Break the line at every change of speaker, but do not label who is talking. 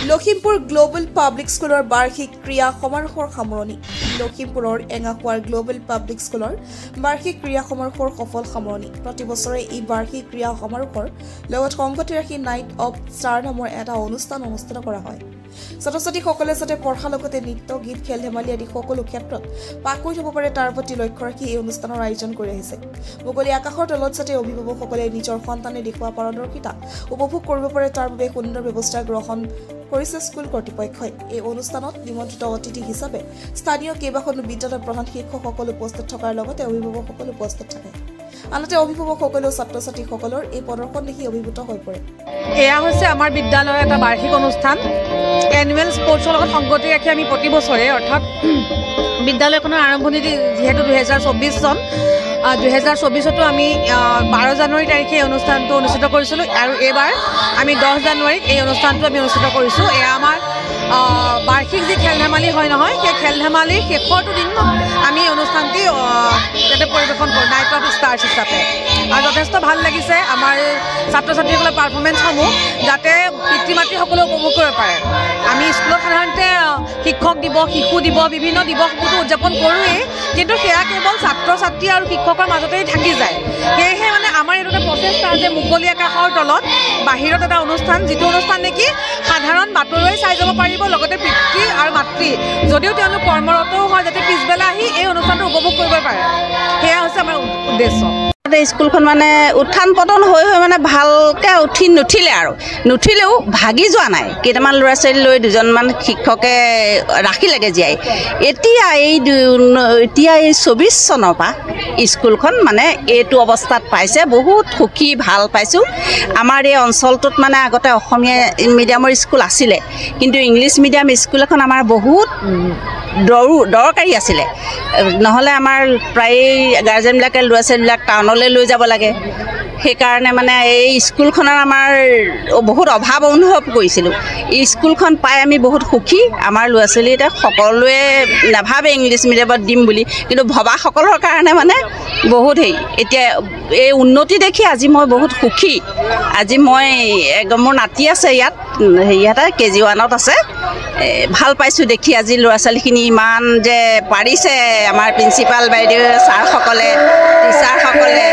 Lakhimpur global public স্কুলৰ বাৰ্ষিক ক্ৰীড়া সমাৰোহৰ সামৰণি লখিমপুৰৰ এঙাখোৱাৰ গ্লোবেল পাব্লিক স্কুলৰ বাৰ্ষিক ক্ৰীড়া সমাৰোহৰ সফল সামৰণি প্ৰতি বছৰে এই বাৰ্ষিক ক্ৰীড়া সমাৰোহৰ লগত সংগতি ৰাখি নাইট অফ ষ্টাৰ নামৰ এটা অনুষ্ঠান অনুষ্ঠিত কৰা হয় ছাত্ৰ-ছাত্ৰীসকলে যাতে পঢ়াৰ লগতে নৃত্য গীত খেল ধেমালি আদি সকলো ক্ষেত্ৰত পাকৈত হ'ব পাৰে তাৰ প্ৰতি লক্ষ্য ৰাখি এই অনুষ্ঠানৰ আয়োজন কৰি আহিছে মুকলি আকাশৰ তলত যাতে অভিভাৱকসকলে নিজৰ সন্তানে দেখুওৱা পাৰদৰ্শিতা উপভোগ কৰিব পাৰে তাৰ বাবে সুন্দৰ ব্যৱস্থা গ্ৰহণ কৰিছে স্কুল কৰ্তৃপক্ষই এই অনুষ্ঠানত নিমন্ত্ৰিত অতিথি হিচাপে স্থানীয় কেইবাখনো বিদ্যালয়ৰ প্ৰধান শিক্ষকসকল উপস্থিত থকাৰ লগতে অভিভাৱকসকল উপস্থিত থাকে আনহাতে অভিভাৱকসকলেও ছাত্ৰ-ছাত্ৰীসকলৰ এই প্ৰদৰ্শন দেখি অভিভূত হৈ পৰে
এয়া হৈছে আমাৰ বিদ্যালয়ৰ এটা বাৰ্ষিক অনুষ্ঠান এনুৱেল স্পৰ্টছৰ লগত সংগতি ৰাখি আমি প্ৰতি বছৰে অৰ্থাৎ বিদ্যালয়খনৰ আৰম্ভণি যিহেতু 2024 চন 2024তো আমি 12 জানুৱাৰী তাৰিখে এই অনুষ্ঠানটো অনুষ্ঠিত কৰিছিলোঁ আৰু এইবাৰ আমি 10 জানুৱাৰীত এই অনুষ্ঠানটো আমি অনুষ্ঠিত কৰিছোঁ এয়া আমাৰ বাৰ্ষিক যি খেল ধেমালি হয় নহয় সেই খেল ধেমালিৰ শেষৰটো দিন আমি অনুষ্ঠানটি যাতে পৰিৱেশন কৰোঁ নাইট অফ ষ্টাৰ্ছ হিচাপে আৰু যথেষ্ট ভাল লাগিছে আমাৰ ছাত্ৰ ছাত্ৰীসকলৰ পাৰফৰ্মেঞ্চসমূহ যাতে পিতৃ মাতৃসকলেও উপভোগ কৰিব পাৰে আমি স্কুলত সাধাৰণতে শিক্ষক দিৱস শিশু দিৱস বিভিন্ন দিৱসবোৰতো উদযাপন কৰোঁৱেই কিন্তু সেয়া কেৱল ছাত্ৰ ছাত্ৰী আৰু শিক্ষকৰ মাজতেই থাকি যায় সেয়েহে মানে আমাৰ এইটো এটা প্ৰচেষ্টা যে মুকলি আকাশৰ তলত বাহিৰত এটা অনুষ্ঠান যিটো অনুষ্ঠান নেকি সাধাৰণ বাতৰি চাই যাব পাৰিব লগতে পিতৃ আৰু মাতৃ যদিও তেওঁলোক কৰ্মৰতও হয় যাতে পিছবেলা আহি এই অনুষ্ঠানটো উপভোগ কৰিব পাৰে সেয়া হৈছে আমাৰ উদ্দেশ্য
স্কুলখন মানে উত্থান পতন হৈ মানে ভালকৈ নুঠিলে আৰু নুঠিলেও ভাগি যোৱা নাই কেইটামান ল'ৰা ছোৱালী লৈ দুজনমান শিক্ষকে ৰাখিলেগৈ জীয়াই এতিয়া এই 24 চনৰ পৰা স্কুলখন মানে এইটো অৱস্থাত পাইছে বহুত সুখী ভাল পাইছোঁ আমাৰ এই অঞ্চলটোত মানে আগতে অসমীয়া মিডিয়ামৰ স্কুল আছিলে কিন্তু ইংলিছ মিডিয়াম স্কুল এখন আমাৰ বহুত দৰকাৰী আছিলে নহ'লে আমাৰ প্ৰায় গাৰ্জেনবিলাকে ল'ৰা ছোৱালীবিলাক টাউনলৈ লৈ যাব লাগে সেইকাৰণে মানে এই স্কুলখনৰ আমাৰ বহুত অভাৱ অনুভৱ কৰিছিলোঁ এই স্কুলখন পাই আমি বহুত সুখী আমাৰ ল'ৰা ছোৱালী এতিয়া সকলোৱে নাভাবে ইংলিছ মিডিয়ামত দিম বুলি কিন্তু ভবাসকলৰ কাৰণে মানে বহুত এতিয়া এই উন্নতি দেখি আজি মই বহুত সুখী আজি মই একদম মোৰ নাতি আছে ইয়াত KG 1ত আছে ভাল পাইছোঁ দেখি আজি ল'ৰা ছোৱালীখিনি ইমান যে পাৰিছে আমাৰ প্ৰিন্সিপাল বাইদেউ ছাৰসকলে টিচাৰসকলে